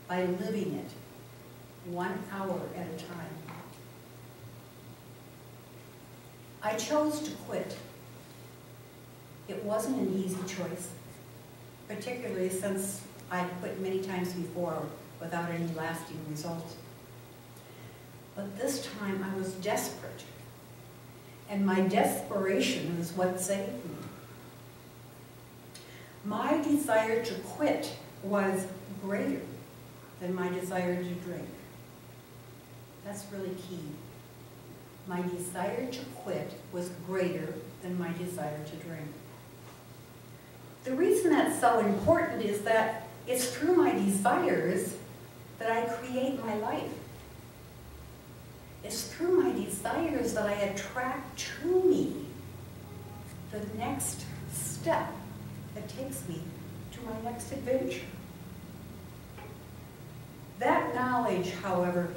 by living it 1 hour at a time. I chose to quit. It wasn't an easy choice, particularly since I'd quit many times before without any lasting results. But this time I was desperate, and my desperation is what saved me. My desire to quit was greater than my desire to drink. That's really key. My desire to quit was greater than my desire to drink. The reason that's so important is that it's through my desires that I create my life. It's through my desires that I attract to me the next step that takes me to my next adventure. That knowledge, however,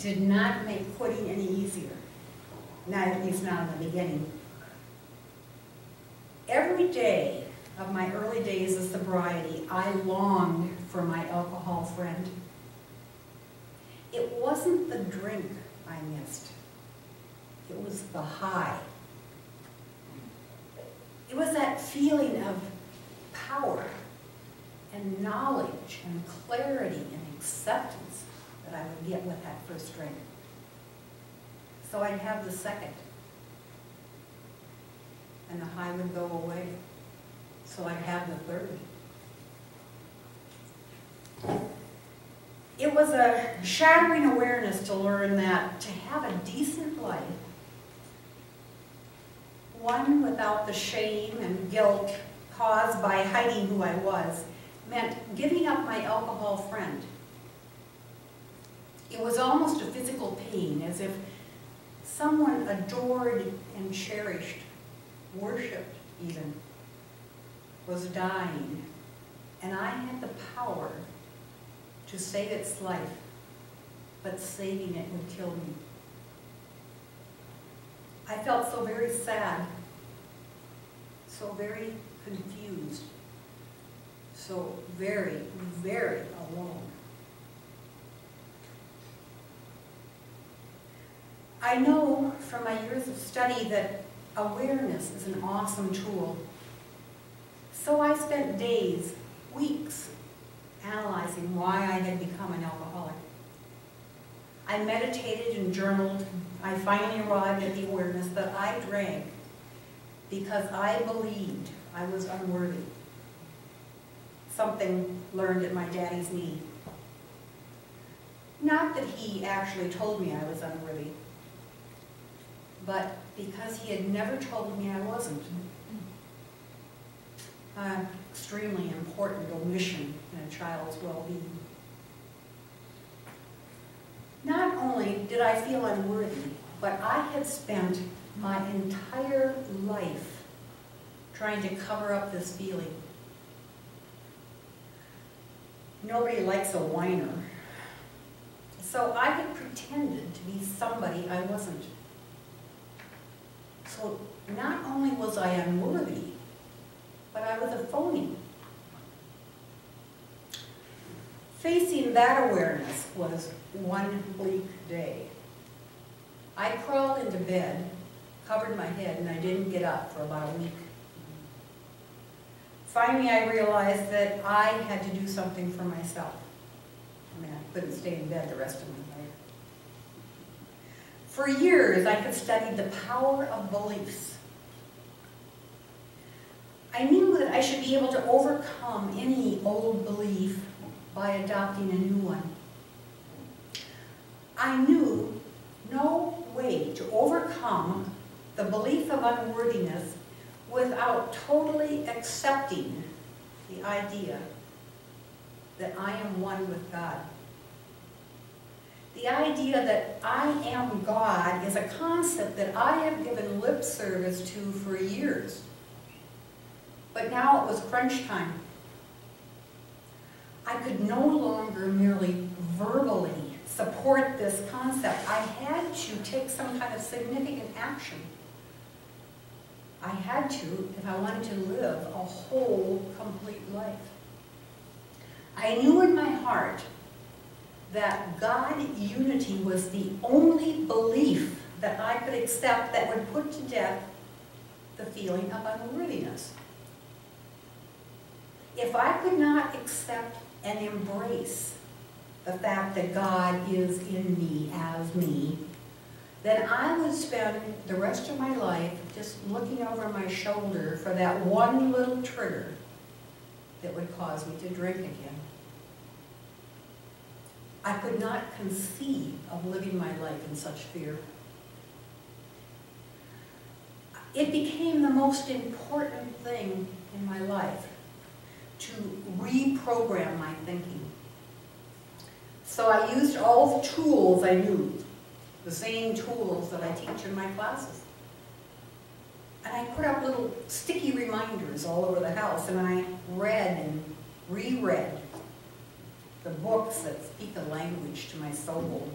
did not make quitting any easier, not at least not in the beginning. Every day of my early days of sobriety, I longed for my alcohol friend. It wasn't the drink I missed. It was the high. It was that feeling of power and knowledge and clarity and acceptance that I would get with that first drink. So I'd have the second, and the high would go away. So I'd have the third. It was a shattering awareness to learn that to have a decent life, one without the shame and guilt caused by hiding who I was, meant giving up my alcohol friend. It was almost a physical pain, as if someone adored and cherished, worshipped even, was dying, and I had the power to save its life, but saving it would kill me. I felt so very sad, so very confused, so very, very alone. I know from my years of study that awareness is an awesome tool. So I spent days, weeks, analyzing why I had become an alcoholic. I meditated and journaled. I finally arrived at the awareness that I drank because I believed I was unworthy. Something learned at my daddy's knee. Not that he actually told me I was unworthy, but because he had never told me I wasn't. An extremely important omission in a child's well-being. Not only did I feel unworthy, but I had spent my entire life trying to cover up this feeling. Nobody likes a whiner. So I had pretended to be somebody I wasn't. So not only was I unworthy, but I was a phony. Facing that awareness was one bleak day. I crawled into bed, covered my head, and I didn't get up for about a week. Finally, I realized that I had to do something for myself. I mean, I couldn't stay in bed the rest of my life. For years, I had studied the power of beliefs. I knew that I should be able to overcome any old belief by adopting a new one. I knew no way to overcome the belief of unworthiness without totally accepting the idea that I am one with God. The idea that I am God is a concept that I have given lip service to for years. But now it was crunch time. I could no longer merely verbally support this concept. I had to take some kind of significant action. I had to if I wanted to live a whole, complete life. I I knew in my heart that God unity was the only belief that I could accept that would put to death the feeling of unworthiness. If I could not accept and embrace the fact that God is in me as me, then I would spend the rest of my life just looking over my shoulder for that one little trigger that would cause me to drink again. I could not conceive of living my life in such fear. It became the most important thing in my life to reprogram my thinking. So I used all the tools I knew, the same tools that I teach in my classes. And I put up little sticky reminders all over the house, and I read and reread the books that speak a language to my soul.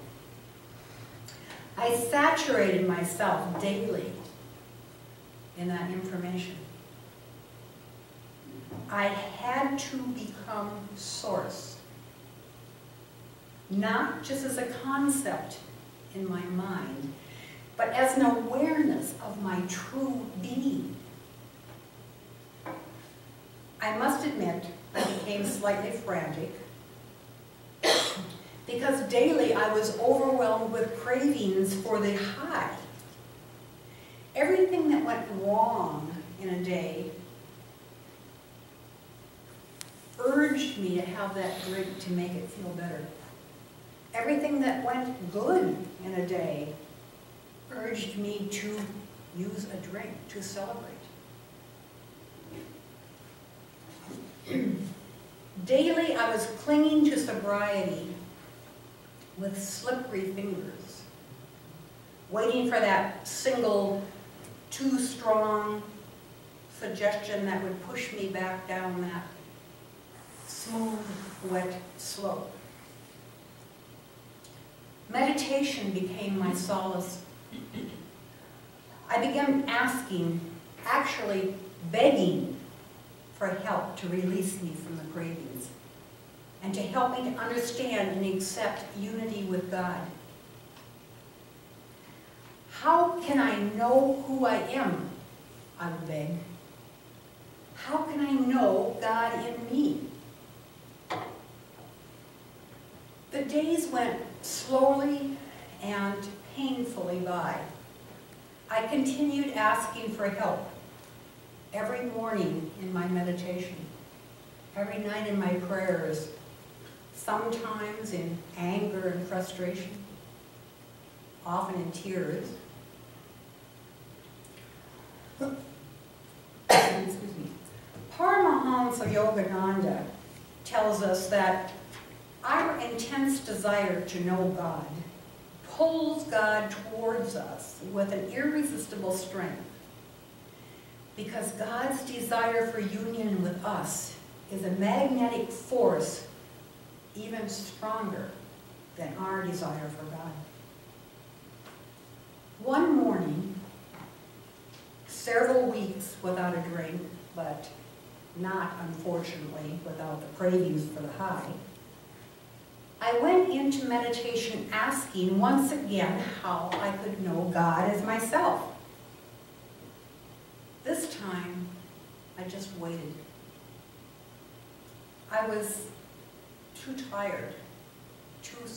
I saturated myself daily in that information. I had to become source, not just as a concept in my mind, but as an awareness of my true being. I must admit, I became slightly frantic because daily I was overwhelmed with cravings for the high. Everything that went wrong in a day urged me to have that drink to make it feel better. Everything that went good in a day urged me to use a drink to celebrate. Daily, I was clinging to sobriety with slippery fingers, waiting for that single, too strong suggestion that would push me back down that smooth, wet slope. Meditation became my solace. I began asking, actually begging for help to release me from the cravings and to help me to understand and accept unity with God. How can I know who I am? I would beg. How can I know God in me? The days went slowly and painfully by. I continued asking for help every morning in my meditation, every night in my prayers, sometimes in anger and frustration, often in tears. Excuse me. Paramahansa Yogananda tells us that our intense desire to know God pulls God towards us with an irresistible strength, because God's desire for union with us is a magnetic force even stronger than our desire for God. One morning, several weeks without a drink, but not, unfortunately, without the cravings for the high, I went into meditation asking once again how I could know God as myself. This time, I just waited. I was too tired, too